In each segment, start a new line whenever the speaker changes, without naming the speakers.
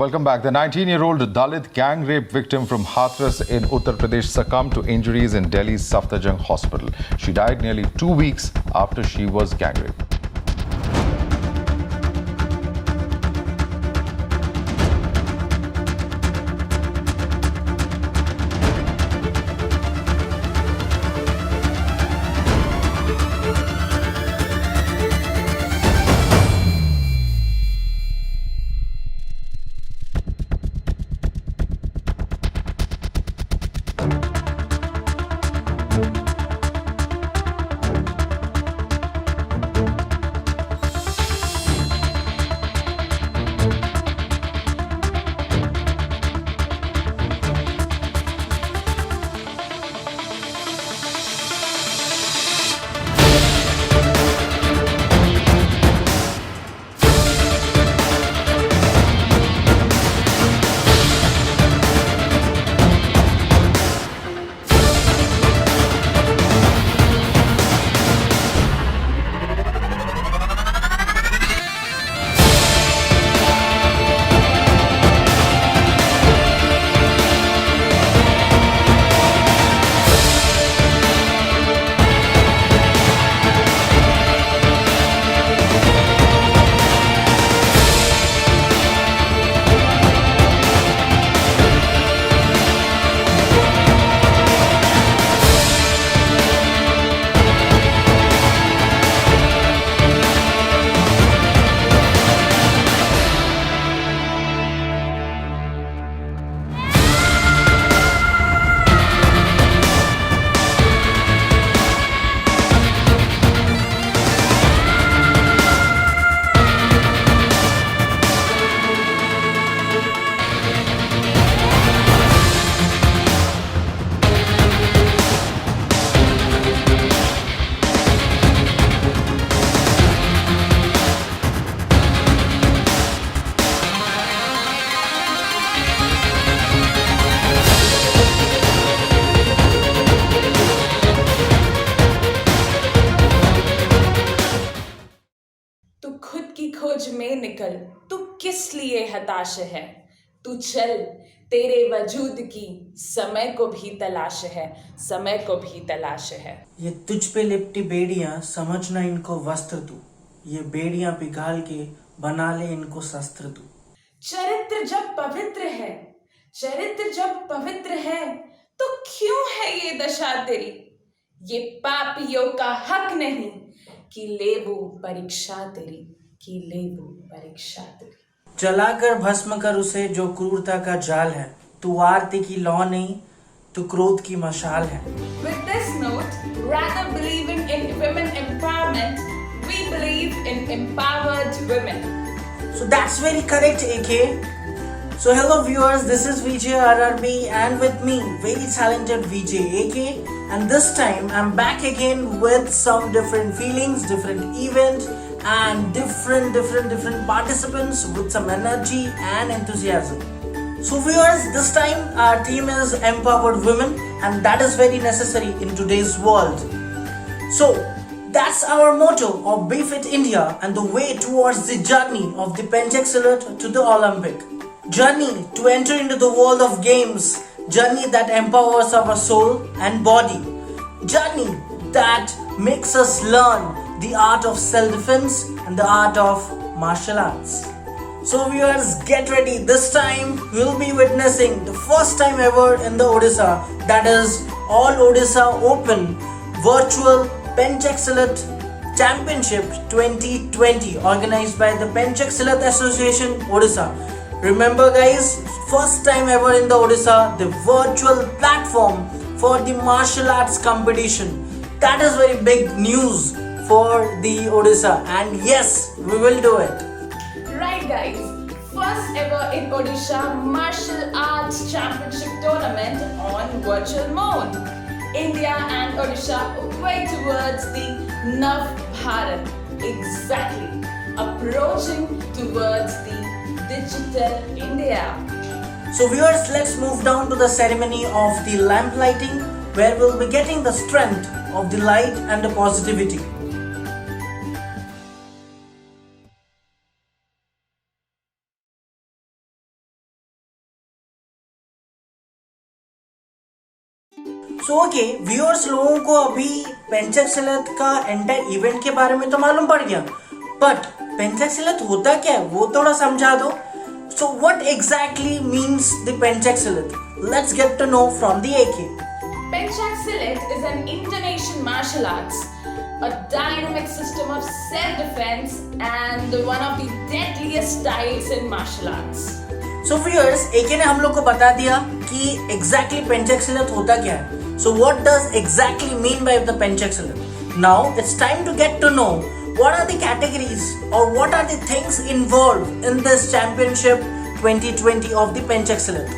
Welcome back. The 19-year-old Dalit gang rape victim from Hathras in Uttar Pradesh succumbed to injuries in Delhi's Safdarjung hospital. She died nearly 2 weeks after she was gang raped.
तू खुद की खोज में निकल, तू किस लिए हताश है। तू चल, तेरे वजूद की समय को भी तलाश है, समय को भी तलाश है।
ये तुझ पे लिपटी बेड़ियां, समझना इनको वस्त्र तू। ये बेड़ियां पिघाल के बना ले इनको शस्त्र तू।
चरित्र जब पवित्र है, चरित्र जब पवित्र है, तो क्यों है ये दशा तेरी। ये पापियों का हक नहीं कि ले वो परीक्षा तेरी, कि ले वो परीक्षा तेरी।
जलाकर भस्म कर उसे जो क्रूरता का जाल है। तू आरती की लौ नहीं, तू क्रोध की मशाल है।
With this note, rather believing in women empowerment, we believe in empowered women.
So that's very correct, AK. So hello viewers, this is VJ RRB and with me, very talented VJ AK. And this time I'm back again with some different feelings, different event and different participants with some energy and enthusiasm. So viewers, this time our theme is empowered women and that is very necessary in today's world. So that's our motto of Be Fit India and the way towards the journey of the Pentexcellent to the Olympic. Journey to enter into the world of games, journey that empowers our soul and body, journey that makes us learn the art of self-defense and the art of martial arts. So viewers, get ready. This time we will be witnessing the first time ever in the Odisha, that is All Odisha Open Virtual Pentexcellent Championship 2020 organized by the Pentexcellent Association Odisha. Remember guys, first time ever in the Odisha, the virtual platform for the martial arts competition. That is very big news for the Odisha and yes, we will do it.
Right guys, first ever in Odisha Martial Arts Championship Tournament on virtual mode. India and Odisha way towards the Nav Bharat, exactly, approaching towards the digital India.
So viewers, let's move down to the ceremony of the lamp lighting where we'll be getting the strength of the light and the positivity. So okay viewers, लोगों को अभी पेंचाक्सिलत का entire event के बारे में तो मालूम पड़ गया, बट पेंचाक्सिलत होता क्या है वो थोड़ा समझा दो. So what exactly means the pencak silat? Let's get to know from the AK.
Pencak is an Indonesian martial arts, a dynamic system of self-defense and one of the deadliest styles in martial arts.
So viewers, AK ने हम लोग को बता दिया कि exactly पेंचाक्सिलत होता क्या है. So what does exactly mean by the पेंचाक्सिलत? Now it's time to get to know what are the categories or what are the things involved in this championship 2020 of the pencaksillat.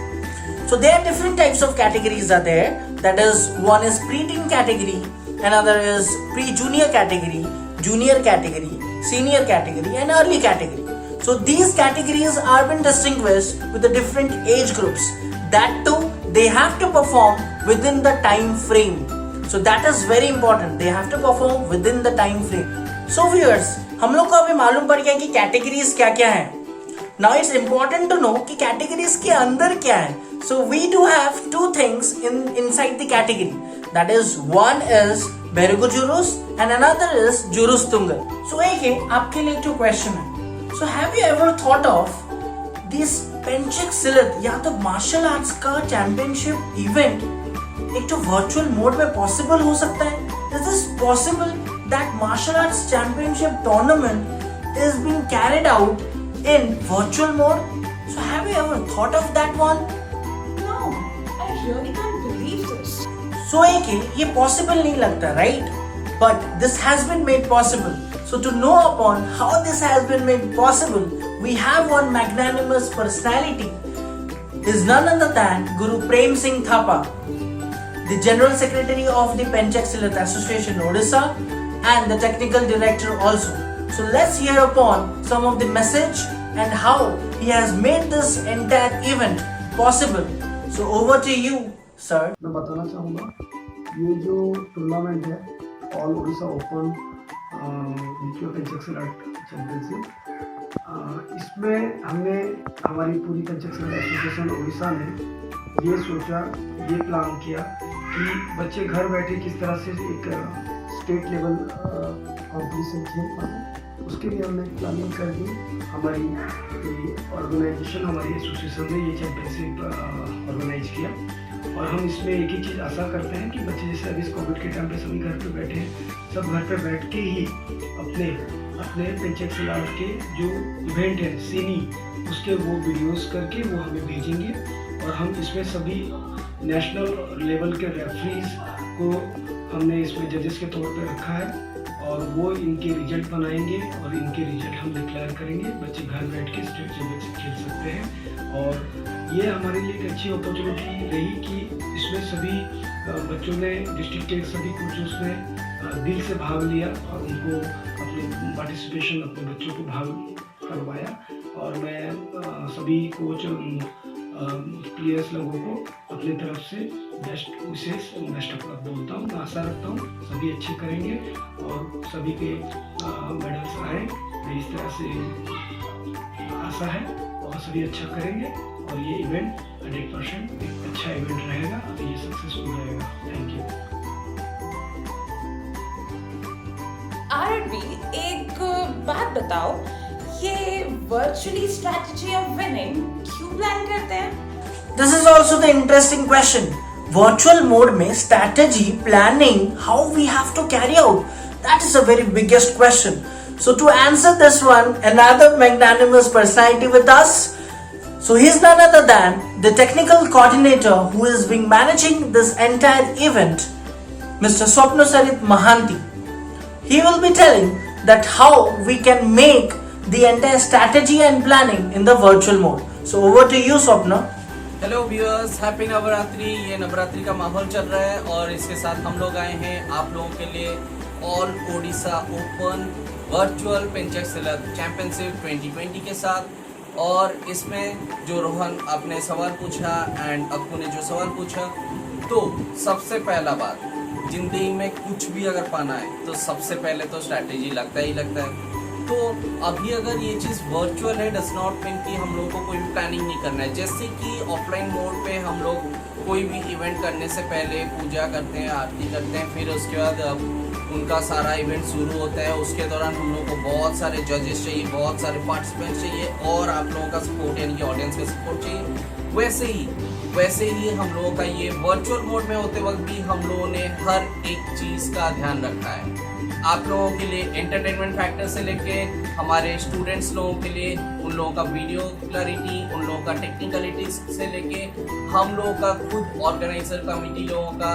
So there are different types of categories are there. That is, one is pre-teen category, another is pre-junior category, junior category, senior category and early category. So these categories are been distinguished with the different age groups. That too, they have to perform within the time frame. So that is very important. They have to perform within the time frame. So viewers, हम लोग को अभी मालूम पड़ गया कि categories क्या क्या हैं. Now it's important to know कि categories के अंदर क्या है. So we do have two things inside the category. That is, one is Bergu Jurus and another is Jurus Tungal. So AK, आपके लिए two question है. So have you ever thought of this पेंचाक्सिलत या तो martial arts का championship event एक तो virtual mode में possible हो सकता है? Is this possible that martial arts championship tournament is being carried out in virtual mode? So have you ever thought of that one?
No, I really can't believe this.
So AK, ये possible नहीं लगता, right? But this has been made possible. So to know upon how this has been made possible, we have one magnanimous personality. Is none other than Guru Prem Singh Thapa, the General Secretary of the Pencaksillat Association Odisha and the Technical Director also. So let's hear upon some of the message and how he has made this entire event possible. So over to you, sir.
मैं बताना चाहूँगा ये जो tournament है all Orissa open विश्व पेंचाक्सिलट championship, इसमें हमने हमारी पूरी पेंचाक्सिलट एसोसिएशन उड़ीसा ने ये सोचा, ये प्लान किया कि बच्चे घर बैठे किस तरह से एक स्टेट लेवल कॉम्पिटिशन खेल पाए. उसके लिए हमने प्लानिंग कर दी. हमारी ऑर्गेनाइजेशन, हमारी एसोसिएशन ने ये चैंपियनशिप ऑर्गेनाइज किया और हम इसमें एक ही चीज़ आशा करते हैं कि बच्चे जैसे अभी इस कोविड के टाइम पे सभी घर पे बैठे हैं, सब घर पे बैठ के ही अपने अपने पेंचाक्सिलट के जो इवेंट है सीनी उसके वो वीडियोस करके वो हमें भेजेंगे और हम इसमें सभी नेशनल लेवल के रेफरीज को हमने इसमें जजेस के तौर पे रखा है और वो इनके रिजल्ट बनाएंगे और इनके रिजल्ट हम डिक्लेयर करेंगे. बच्चे घर बैठ के स्टेट चैंपियनशिप खेल सकते हैं और ये हमारे लिए एक अच्छी अपॉर्चुनिटी रही कि इसमें सभी बच्चों ने, डिस्ट्रिक्ट के सभी कोचों ने दिल से भाग लिया और उनको अपने पार्टिसिपेशन, अपने बच्चों को भाग करवाया. और मैं सभी कोच प्लेयर्स लोगों को अपनी तरफ से best wishes best of luck बोलता हूँ. मैं आशा रखता हूँ सभी अच्छे करेंगे और सभी के मेडल्स आए. इस तरह से आशा है और सभी अच्छा करेंगे और ये इवेंट 100% एक अच्छा इवेंट रहेगा और ये सक्सेसफुल रहेगा. Thank you.
RRB, एक बात बताओ, ये वर्चुअली स्ट्रैटेजी ऑफ विनिंग क्यों प्लान करते हैं?
This is also the interesting question. Virtual mode में strategy planning, how we have to carry out, that is a very biggest question. So to answer this one, another magnanimous personality with us. So he is none other than the technical coordinator who is being managing this entire event, Mr. Swapnasarit Mahanti. He will be telling that how we can make the entire strategy and planning in the virtual mode. So over to you, Swapna.
Hello viewers, happy Navratri. ये नवरात्रि का माहौल चल रहा है और इसके साथ हम लोग आए हैं आप लोगों के लिए all Odisha open virtual pencak silat championship 2020 के साथ. और इसमें जो रोहन आपने सवाल पूछा एंड अक्कू ने जो सवाल पूछा, तो सबसे पहला बात, जिंदगी में कुछ भी अगर पाना है तो सबसे पहले तो स्ट्रैटेजी लगता ही लगता है. तो अभी अगर ये चीज़ वर्चुअल है डज नॉट मीन कि हम लोग को कोई भी प्लानिंग नहीं करना है. जैसे कि ऑफलाइन मोड पे हम लोग कोई भी इवेंट करने से पहले पूजा करते हैं, आरती करते हैं, फिर उसके बाद उनका सारा इवेंट शुरू होता है। उसके दौरान हम लोगों को बहुत सारे जजेस चाहिए, बहुत सारे पार्टिसिपेंट्स चाहिए और आप लोगों का सपोर्ट यानी कि ऑडियंस का सपोर्ट चाहिए। वैसे ही हम लोगों का ये वर्चुअल मोड में होते वक्त भी हम लोगों ने हर एक चीज़ का ध्यान रखा है। आप लोगों के लिए एंटरटेनमेंट फैक्टर से लेके हमारे स्टूडेंट्स लोगों के लिए उन लोगों का वीडियो क्लैरिटी, उन लोगों का टेक्निकलिटीज से लेके हम लोगों का खुद ऑर्गेनाइजर कमेटी लोगों का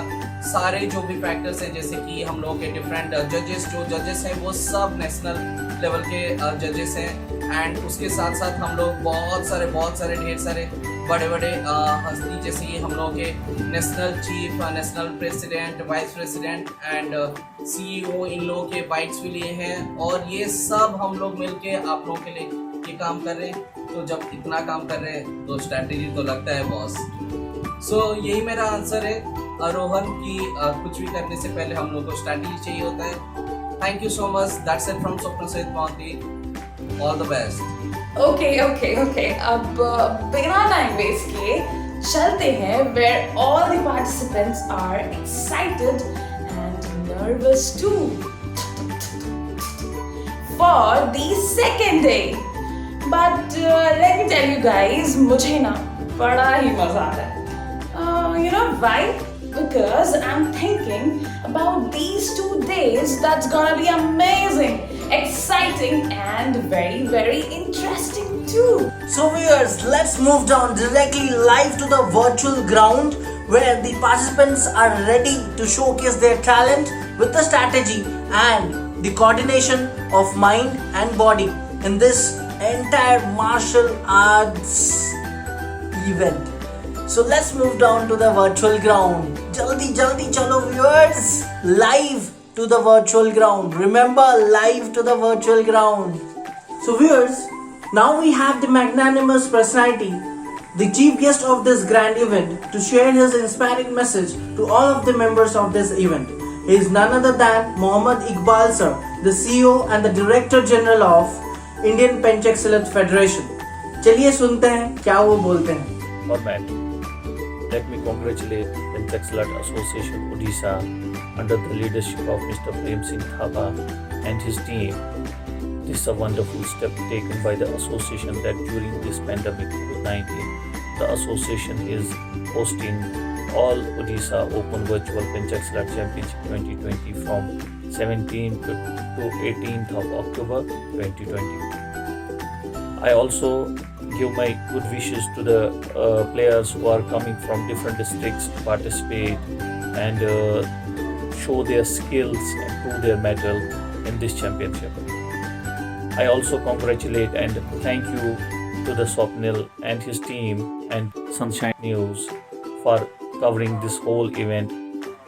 सारे जो भी फैक्टर्स हैं, जैसे कि हम लोगों के डिफरेंट जजेस हैं वो सब नेशनल लेवल के जजेस हैं। एंड उसके साथ साथ हम लोग बहुत सारे ढेर सारे बड़े हस्ती, जैसे कि हम लोगों के national chief, national president, vice president and CEO इन लोगों के बाइट्स भी लिए हैं। और ये सब हम लोग मिलके आप लोगों के लिए ये काम कर रहे हैं। तो जब इतना काम कर रहे हैं तो स्ट्रैटेजी तो लगता है बॉस। सो यही मेरा आंसर है रोहन की कुछ भी करने से पहले हम लोग को स्ट्रैटेजी चाहिए होता है। Thank you so much. That's it from स्वप्न सहित Mohanty. All the best.
Okay अब बिना टाइम वेस्ट किए चलते हैं where all the participants are excited and nervous too for the second day. But let me tell you guys, मुझे ना बड़ा ही मजा आ रहा है। You know why? Because I'm thinking about these 2 days that's gonna be amazing, exciting and very interesting too.
So viewers, let's move down directly live to the virtual ground where the participants are ready to showcase their talent with the strategy and the coordination of mind and body in this entire martial arts event. So let's move down to the virtual ground. Jaldi chalo viewers, live to the virtual ground. Remember, live to the virtual ground. So viewers, now we have the magnanimous personality, the chief guest of this grand event, to share his inspiring message to all of the members of this event. He is none other than Mohammad Iqbal sir, the CEO and the Director General of Indian Penchaxilate Federation. चलिए सुनते हैं क्या वो बोलते हैं।
Format. Let me congratulate Penchaxilate Association Odisha under the leadership of Mr. Prem Singh Thapa and his team. This is a wonderful step taken by the association that during this pandemic COVID-19, the association is hosting all Odisha Open Virtual Penchaxilate Championship 2020 from 17th to 18th of October 2020. I also give my good wishes to the players who are coming from different districts to participate and show their skills and prove their mettle in this championship. I also congratulate and thank you to the Swapnil and his team and Sunshine News for covering this whole event,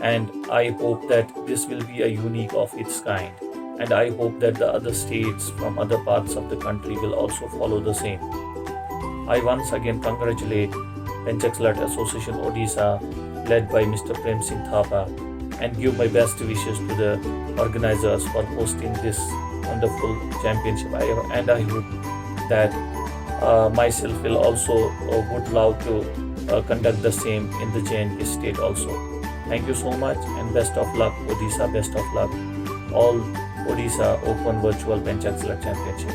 and I hope that this will be a unique of its kind, and I hope that the other states from other parts of the country will also follow the same. I once again congratulate Penchaxilate Association Odisha led by Mr. Prem Singh Thapa and give my best wishes to the organizers for hosting this wonderful championship. I hope that myself will also would love to conduct the same in the JNK state also. Thank you so much and best of luck Odisha, best of luck all Odisha Open Virtual Penchaxilate Championship.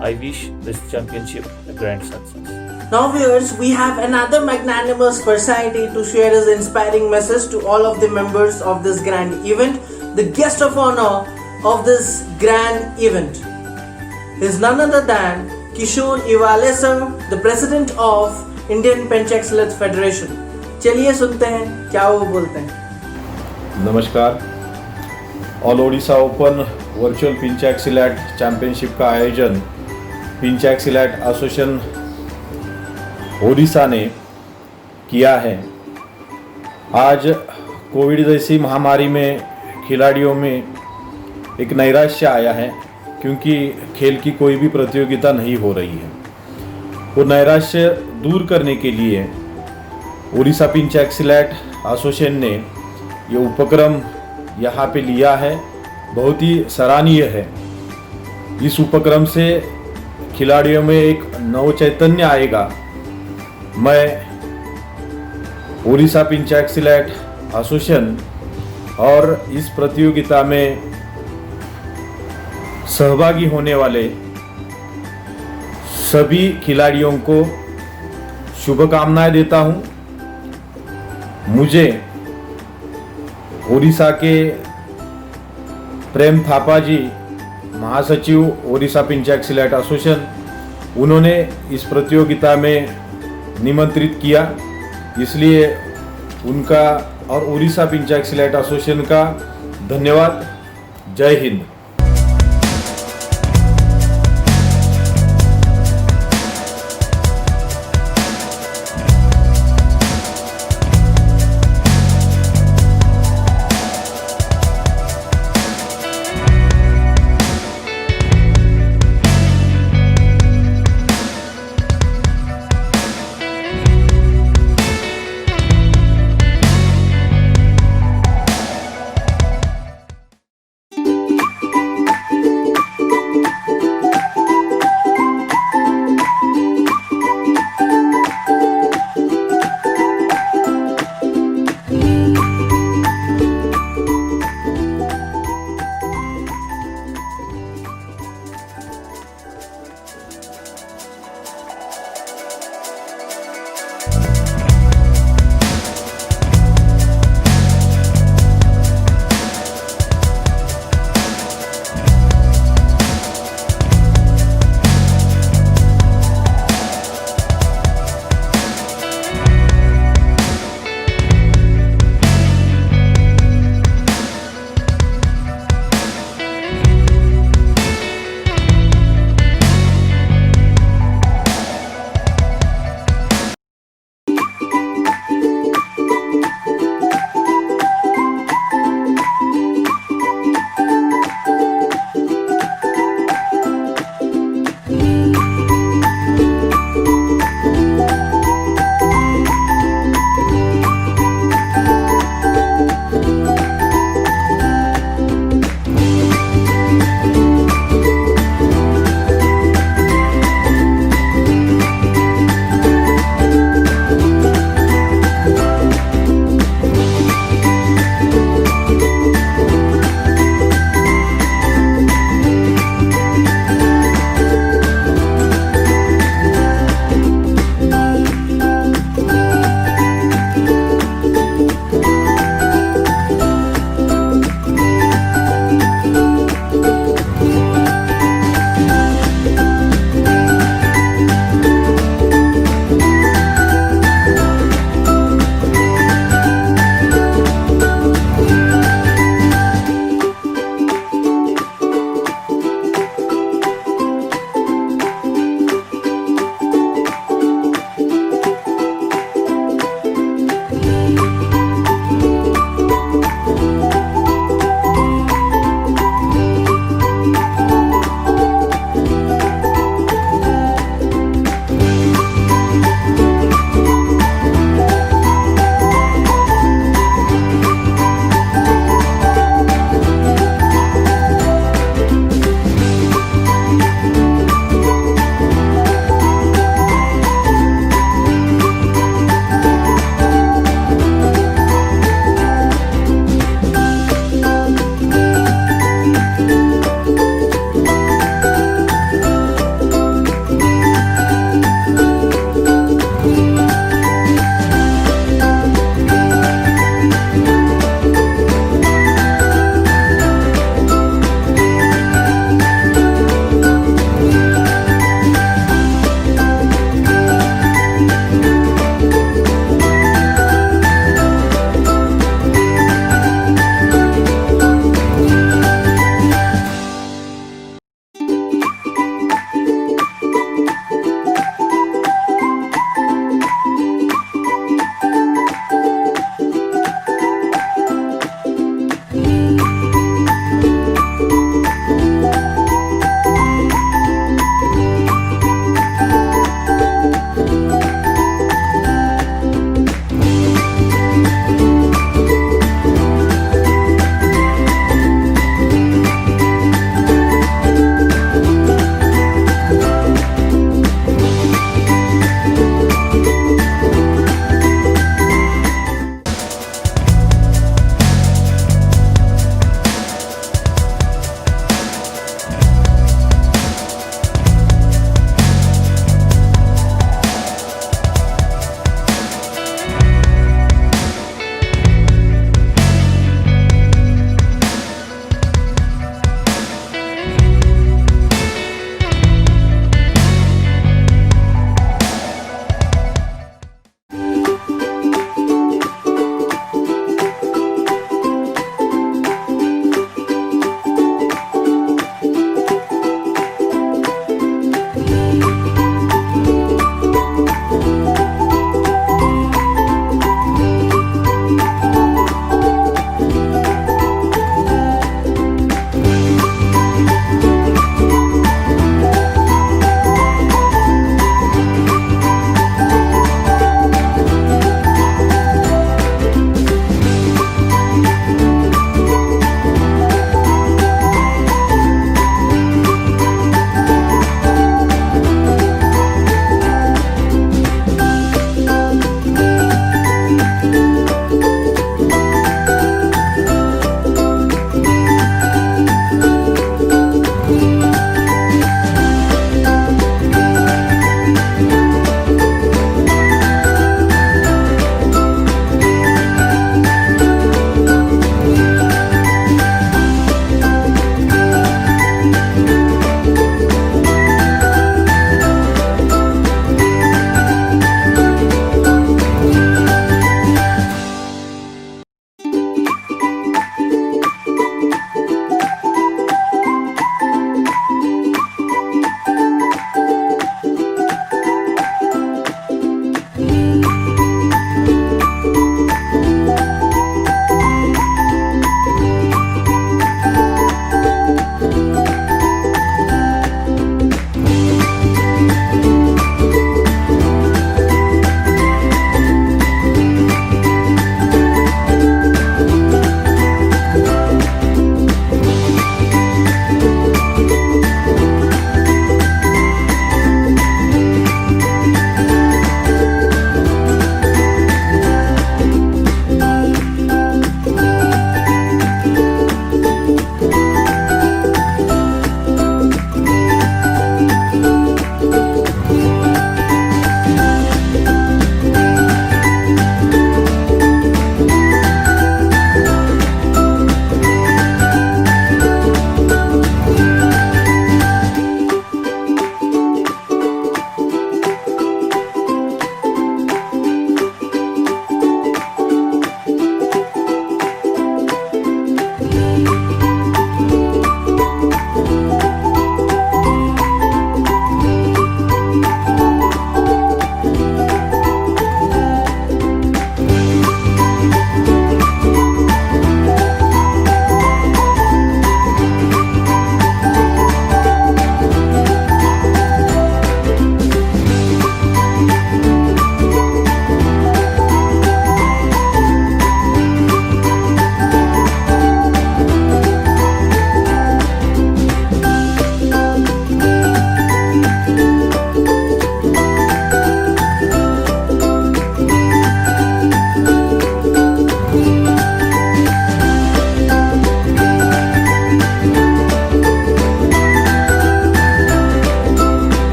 I wish this championship a grand success.
Now viewers, we have another magnanimous personality to share his inspiring message to all of the members of this grand event. The guest of honor of this grand event is none other than Kishore Iwale sir, the president of Indian Penchaxilate Federation. चलिए सुनते हैं क्या वो बोलते हैं।
नमस्कार। All Odisha open virtual pencak silat championship का आयोजन पिंचैक्सिलैट एसोसिएशन ओडिशा ने किया है। आज कोविड जैसी महामारी में खिलाड़ियों में एक नैराश्य आया है क्योंकि खेल की कोई भी प्रतियोगिता नहीं हो रही है। वो नैराश्य दूर करने के लिए ओडिशा पिंचैक्सिलैट एसोसिएशन ने ये उपक्रम यहाँ पे लिया है, बहुत ही सराहनीय है। इस उपक्रम से खिलाड़ियों में एक नव चैतन्य आएगा। मैं उड़ीसा पिंचाक्सिलेट एसोसिएशन और इस प्रतियोगिता में सहभागी होने वाले सभी खिलाड़ियों को शुभकामनाएं देता हूं। मुझे उड़ीसा के प्रेम थापा जी, महासचिव उड़ीसा पिंचाक्सिलेट एसोसिएशन, उन्होंने इस प्रतियोगिता में निमंत्रित किया, इसलिए उनका और उड़ीसा पिंचाक्सिलेट एसोसिएशन का धन्यवाद। जय हिंद।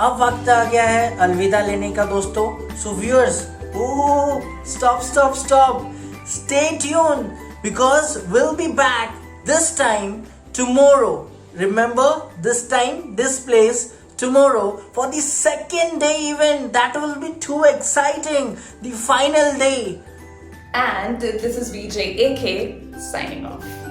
अब वक्त आ गया है अलविदा लेने का दोस्तों. So viewers, stop. Stay tuned because we'll be back this time tomorrow. Remember, this time, this place, tomorrow for the second day event. That will be too exciting. The final day.
And this is VJ AK signing off.